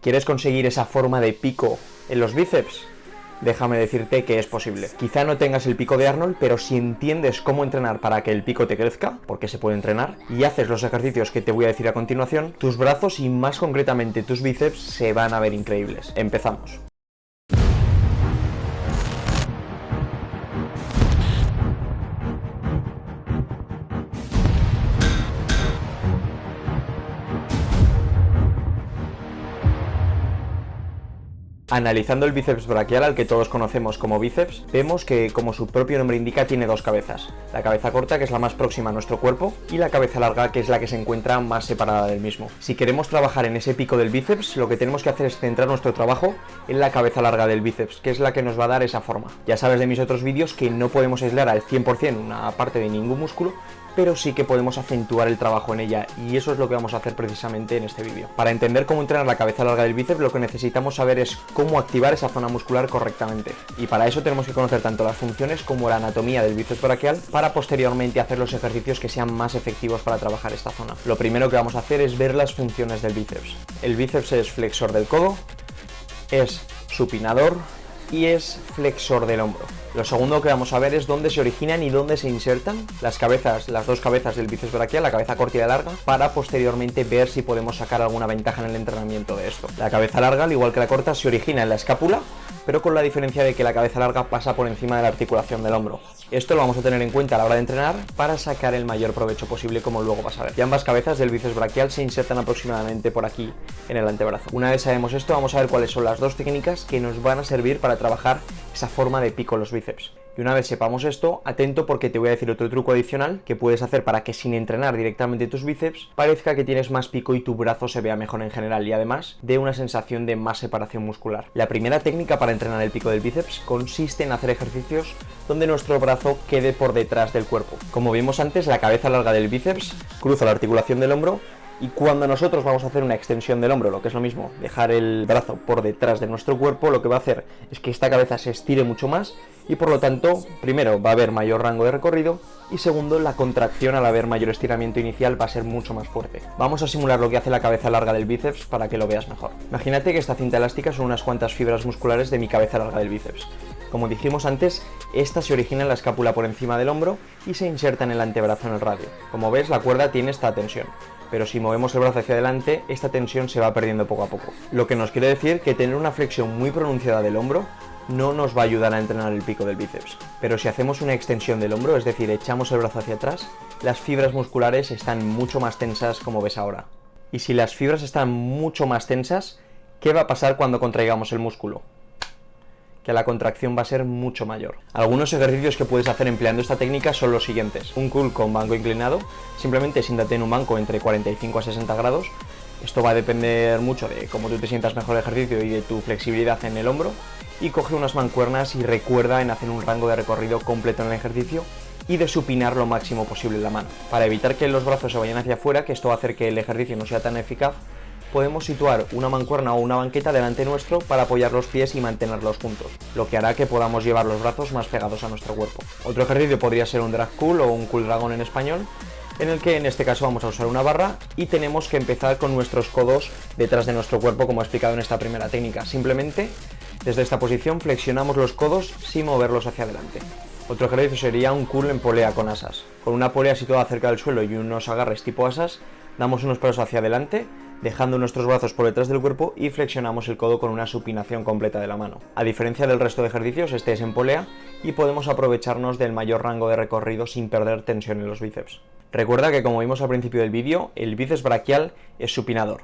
¿Quieres conseguir esa forma de pico en los bíceps? Déjame decirte que es posible. Quizá no tengas el pico de Arnold, pero si entiendes cómo entrenar para que el pico te crezca, porque se puede entrenar, y haces los ejercicios que te voy a decir a continuación, tus brazos y más concretamente tus bíceps se van a ver increíbles. Empezamos. Analizando el bíceps braquial, al que todos conocemos como bíceps, vemos que, como su propio nombre indica, tiene dos cabezas. La cabeza corta, que es la más próxima a nuestro cuerpo, y la cabeza larga, que es la que se encuentra más separada del mismo. Si queremos trabajar en ese pico del bíceps, lo que tenemos que hacer es centrar nuestro trabajo en la cabeza larga del bíceps, que es la que nos va a dar esa forma. Ya sabes de mis otros vídeos que no podemos aislar al 100% una parte de ningún músculo, pero sí que podemos acentuar el trabajo en ella, y eso es lo que vamos a hacer precisamente en este vídeo. Para entender cómo entrenar la cabeza larga del bíceps, lo que necesitamos saber es cómo activar esa zona muscular correctamente, y para eso tenemos que conocer tanto las funciones como la anatomía del bíceps braquial para posteriormente hacer los ejercicios que sean más efectivos para trabajar esta zona. Lo primero que vamos a hacer es ver las funciones del bíceps. El bíceps es flexor del codo, es supinador y es flexor del hombro. Lo segundo que vamos a ver es dónde se originan y dónde se insertan las dos cabezas del bíceps braquial, la cabeza corta y la larga, para posteriormente ver si podemos sacar alguna ventaja en el entrenamiento de esto. La cabeza larga, al igual que la corta, se origina en la escápula, pero con la diferencia de que la cabeza larga pasa por encima de la articulación del hombro. Esto lo vamos a tener en cuenta a la hora de entrenar para sacar el mayor provecho posible, como luego vas a ver. Y ambas cabezas del bíceps braquial se insertan aproximadamente por aquí en el antebrazo. Una vez sabemos esto, vamos a ver cuáles son las dos técnicas que nos van a servir para trabajar esa forma de pico en los bíceps. Y una vez sepamos esto, atento porque te voy a decir otro truco adicional que puedes hacer para que sin entrenar directamente tus bíceps parezca que tienes más pico y tu brazo se vea mejor en general, y además dé una sensación de más separación muscular. La primera técnica para entrenar el pico del bíceps consiste en hacer ejercicios donde nuestro brazo quede por detrás del cuerpo. Como vimos antes, la cabeza larga del bíceps cruza la articulación del hombro, y cuando nosotros vamos a hacer una extensión del hombro, lo que es lo mismo, dejar el brazo por detrás de nuestro cuerpo, lo que va a hacer es que esta cabeza se estire mucho más y por lo tanto, primero, va a haber mayor rango de recorrido y segundo, la contracción al haber mayor estiramiento inicial va a ser mucho más fuerte. Vamos a simular lo que hace la cabeza larga del bíceps para que lo veas mejor. Imagínate que esta cinta elástica son unas cuantas fibras musculares de mi cabeza larga del bíceps. Como dijimos antes, esta se origina en la escápula por encima del hombro y se inserta en el antebrazo en el radio. Como ves, la cuerda tiene esta tensión, pero si movemos el brazo hacia adelante, esta tensión se va perdiendo poco a poco. Lo que nos quiere decir que tener una flexión muy pronunciada del hombro no nos va a ayudar a entrenar el pico del bíceps. Pero si hacemos una extensión del hombro, es decir, echamos el brazo hacia atrás, las fibras musculares están mucho más tensas, como ves ahora. Y si las fibras están mucho más tensas, ¿qué va a pasar cuando contraigamos el músculo? Que la contracción va a ser mucho mayor. Algunos ejercicios que puedes hacer empleando esta técnica son los siguientes. Un curl con banco inclinado, simplemente siéntate en un banco entre 45 a 60 grados. Esto va a depender mucho de cómo tú te sientas mejor el ejercicio y de tu flexibilidad en el hombro. Y coge unas mancuernas y recuerda en hacer un rango de recorrido completo en el ejercicio y de supinar lo máximo posible la mano. Para evitar que los brazos se vayan hacia afuera, que esto va a hacer que el ejercicio no sea tan eficaz, podemos situar una mancuerna o una banqueta delante nuestro para apoyar los pies y mantenerlos juntos, lo que hará que podamos llevar los brazos más pegados a nuestro cuerpo. Otro ejercicio podría ser un drag curl o un curl dragón en español, en el que en este caso vamos a usar una barra y tenemos que empezar con nuestros codos detrás de nuestro cuerpo, como he explicado en esta primera técnica. Simplemente desde esta posición flexionamos los codos sin moverlos hacia adelante. Otro ejercicio sería un curl en polea con asas. Con una polea situada cerca del suelo y unos agarres tipo asas, damos unos pasos hacia adelante, dejando nuestros brazos por detrás del cuerpo y flexionamos el codo con una supinación completa de la mano. A diferencia del resto de ejercicios, este es en polea y podemos aprovecharnos del mayor rango de recorrido sin perder tensión en los bíceps. Recuerda que, como vimos al principio del vídeo, el bíceps braquial es supinador.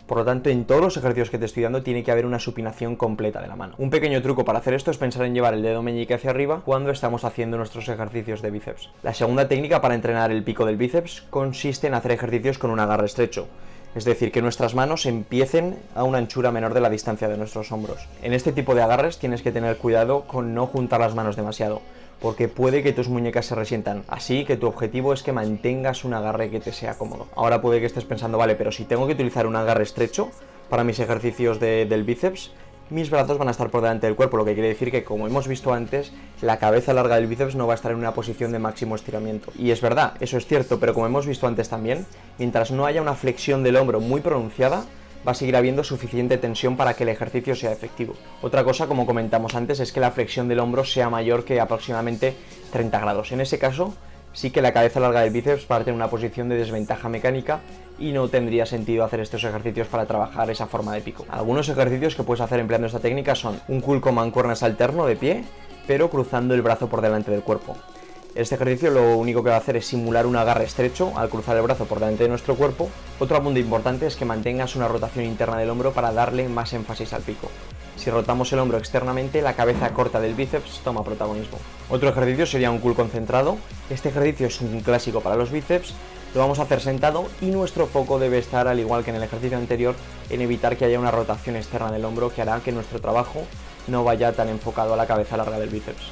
Por lo tanto, en todos los ejercicios que te estoy dando tiene que haber una supinación completa de la mano. Un pequeño truco para hacer esto es pensar en llevar el dedo meñique hacia arriba cuando estamos haciendo nuestros ejercicios de bíceps. La segunda técnica para entrenar el pico del bíceps consiste en hacer ejercicios con un agarre estrecho. Es decir, que nuestras manos empiecen a una anchura menor de la distancia de nuestros hombros. En este tipo de agarres tienes que tener cuidado con no juntar las manos demasiado, porque puede que tus muñecas se resientan, así que tu objetivo es que mantengas un agarre que te sea cómodo. Ahora puede que estés pensando, vale, pero si tengo que utilizar un agarre estrecho para mis ejercicios del bíceps, mis brazos van a estar por delante del cuerpo, lo que quiere decir que, como hemos visto antes, la cabeza larga del bíceps no va a estar en una posición de máximo estiramiento. Y es verdad, eso es cierto, pero como hemos visto antes también, mientras no haya una flexión del hombro muy pronunciada, va a seguir habiendo suficiente tensión para que el ejercicio sea efectivo. Otra cosa, como comentamos antes, es que la flexión del hombro sea mayor que aproximadamente 30 grados. En ese caso, sí que la cabeza larga del bíceps parte en una posición de desventaja mecánica y no tendría sentido hacer estos ejercicios para trabajar esa forma de pico. Algunos ejercicios que puedes hacer empleando esta técnica son un curl con mancuernas alterno de pie, pero cruzando el brazo por delante del cuerpo. Este ejercicio lo único que va a hacer es simular un agarre estrecho al cruzar el brazo por delante de nuestro cuerpo. Otro punto importante es que mantengas una rotación interna del hombro para darle más énfasis al pico. Si rotamos el hombro externamente, la cabeza corta del bíceps toma protagonismo. Otro ejercicio sería un curl concentrado. Este ejercicio es un clásico para los bíceps. Lo vamos a hacer sentado y nuestro foco debe estar, al igual que en el ejercicio anterior, en evitar que haya una rotación externa del hombro que hará que nuestro trabajo no vaya tan enfocado a la cabeza larga del bíceps.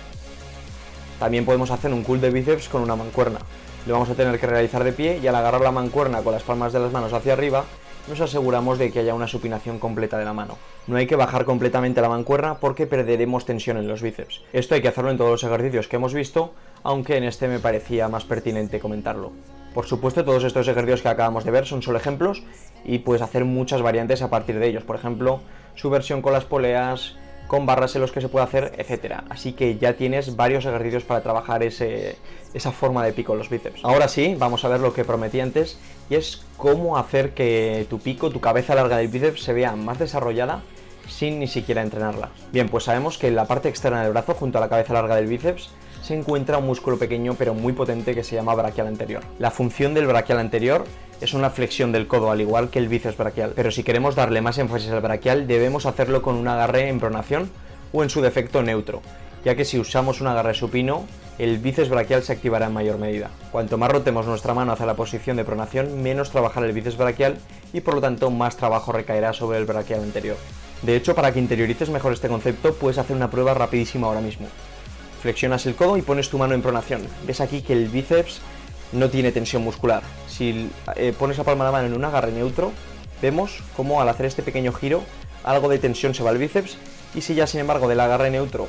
También podemos hacer un curl de bíceps con una mancuerna. Lo vamos a tener que realizar de pie y al agarrar la mancuerna con las palmas de las manos hacia arriba, nos aseguramos de que haya una supinación completa de la mano. No hay que bajar completamente la mancuerna porque perderemos tensión en los bíceps. Esto hay que hacerlo en todos los ejercicios que hemos visto, aunque en este me parecía más pertinente comentarlo. Por supuesto, todos estos ejercicios que acabamos de ver son solo ejemplos y puedes hacer muchas variantes a partir de ellos. Por ejemplo, su versión con las poleas, con barras en los que se puede hacer, etcétera. Así que ya tienes varios ejercicios para trabajar esa forma de pico en los bíceps. Ahora sí, vamos a ver lo que prometí antes, y es cómo hacer que tu pico, tu cabeza larga del bíceps, se vea más desarrollada sin ni siquiera entrenarla. Bien, pues sabemos que en la parte externa del brazo, junto a la cabeza larga del bíceps, se encuentra un músculo pequeño pero muy potente que se llama braquial anterior. La función del braquial anterior es una flexión del codo, al igual que el bíceps braquial, pero si queremos darle más énfasis al braquial debemos hacerlo con un agarre en pronación o en su defecto neutro, ya que si usamos un agarre supino, el bíceps braquial se activará en mayor medida. Cuanto más rotemos nuestra mano hacia la posición de pronación, menos trabajará el bíceps braquial y por lo tanto más trabajo recaerá sobre el braquial anterior. De hecho, para que interiorices mejor este concepto, puedes hacer una prueba rapidísima ahora mismo. Flexionas el codo y pones tu mano en pronación. Ves aquí que el bíceps no tiene tensión muscular. Si pones la palma de la mano en un agarre neutro, vemos cómo al hacer este pequeño giro, algo de tensión se va al bíceps, y si ya sin embargo del agarre neutro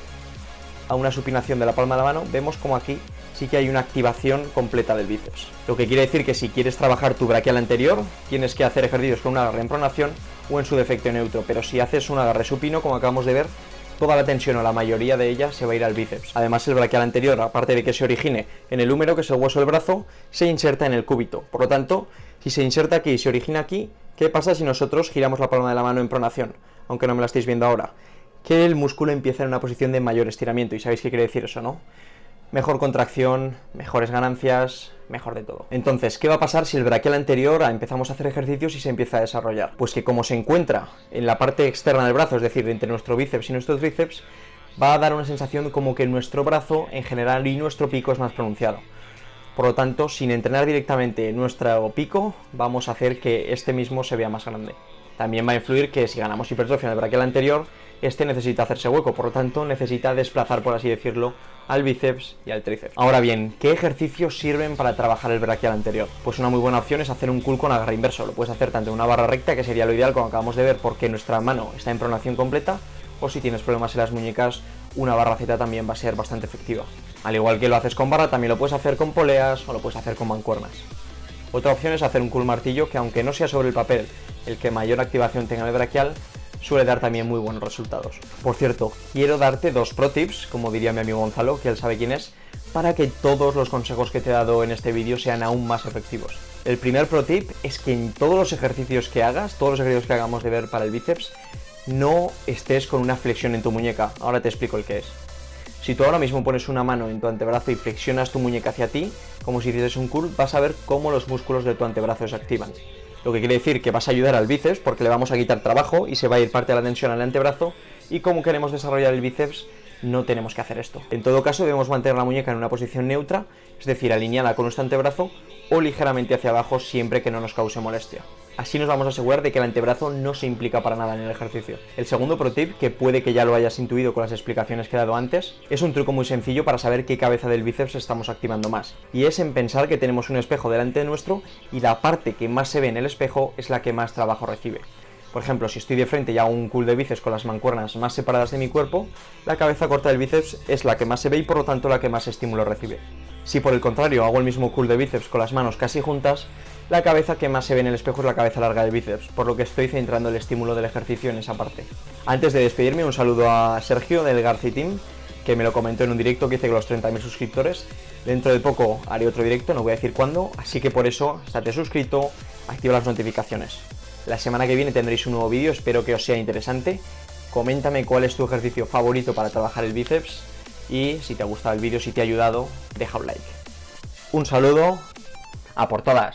a una supinación de la palma de la mano, vemos como aquí sí que hay una activación completa del bíceps. Lo que quiere decir que si quieres trabajar tu braquial anterior, tienes que hacer ejercicios con un agarre en pronación o en su defecto neutro, pero si haces un agarre supino, como acabamos de ver, toda la tensión o la mayoría de ella se va a ir al bíceps. Además, el braquial anterior, aparte de que se origine en el húmero, que es el hueso del brazo, se inserta en el cúbito. Por lo tanto, si se inserta aquí y se origina aquí, ¿qué pasa si nosotros giramos la palma de la mano en pronación? Aunque no me la estéis viendo ahora. Que el músculo empieza en una posición de mayor estiramiento, y sabéis qué quiere decir eso, ¿no? Mejor contracción, mejores ganancias, mejor de todo. Entonces, ¿qué va a pasar si el braquial anterior empezamos a hacer ejercicios y se empieza a desarrollar? Pues que como se encuentra en la parte externa del brazo, es decir, entre nuestro bíceps y nuestro tríceps, va a dar una sensación como que nuestro brazo en general y nuestro pico es más pronunciado. Por lo tanto, sin entrenar directamente nuestro pico, vamos a hacer que este mismo se vea más grande. También va a influir que si ganamos hipertrofia en el braquial anterior, este necesita hacerse hueco, por lo tanto necesita desplazar, por así decirlo, al bíceps y al tríceps. Ahora bien, ¿qué ejercicios sirven para trabajar el braquial anterior? Pues una muy buena opción es hacer un curl con agarre inverso. Lo puedes hacer tanto en una barra recta, que sería lo ideal como acabamos de ver, porque nuestra mano está en pronación completa, o si tienes problemas en las muñecas, una barra Z también va a ser bastante efectiva. Al igual que lo haces con barra, también lo puedes hacer con poleas o lo puedes hacer con mancuernas. Otra opción es hacer un curl martillo, que aunque no sea sobre el papel el que mayor activación tenga el braquial, suele dar también muy buenos resultados. Por cierto, quiero darte dos pro tips, como diría mi amigo Gonzalo, que él sabe quién es, para que todos los consejos que te he dado en este vídeo sean aún más efectivos. El primer pro tip es que en todos los ejercicios que hagas, todos los ejercicios que hagamos de ver para el bíceps, no estés con una flexión en tu muñeca. Ahora te explico el qué es. Si tú ahora mismo pones una mano en tu antebrazo y flexionas tu muñeca hacia ti, como si hicieses un curl, vas a ver cómo los músculos de tu antebrazo se activan. Lo que quiere decir que vas a ayudar al bíceps porque le vamos a quitar trabajo y se va a ir parte de la tensión al antebrazo, y como queremos desarrollar el bíceps, no tenemos que hacer esto. En todo caso, debemos mantener la muñeca en una posición neutra, es decir, alineada con nuestro antebrazo o ligeramente hacia abajo siempre que no nos cause molestia. Así nos vamos a asegurar de que el antebrazo no se implica para nada en el ejercicio. El segundo pro tip, que puede que ya lo hayas intuido con las explicaciones que he dado antes, es un truco muy sencillo para saber qué cabeza del bíceps estamos activando más. Y es en pensar que tenemos un espejo delante de nuestro y la parte que más se ve en el espejo es la que más trabajo recibe. Por ejemplo, si estoy de frente y hago un curl de bíceps con las mancuernas más separadas de mi cuerpo, la cabeza corta del bíceps es la que más se ve y por lo tanto la que más estímulo recibe. Si por el contrario hago el mismo curl de bíceps con las manos casi juntas, La cabeza que más se ve en el espejo es la cabeza larga del bíceps, por lo que estoy centrando el estímulo del ejercicio en esa parte. Antes de despedirme, un saludo a Sergio del Garci Team, que me lo comentó en un directo que hice con los 30.000 suscriptores. Dentro de poco haré otro directo, no voy a decir cuándo, así que por eso, estate suscrito, activa las notificaciones. La semana que viene tendréis un nuevo vídeo, espero que os sea interesante. Coméntame cuál es tu ejercicio favorito para trabajar el bíceps y si te ha gustado el vídeo, si te ha ayudado, deja un like. Un saludo, a por todas.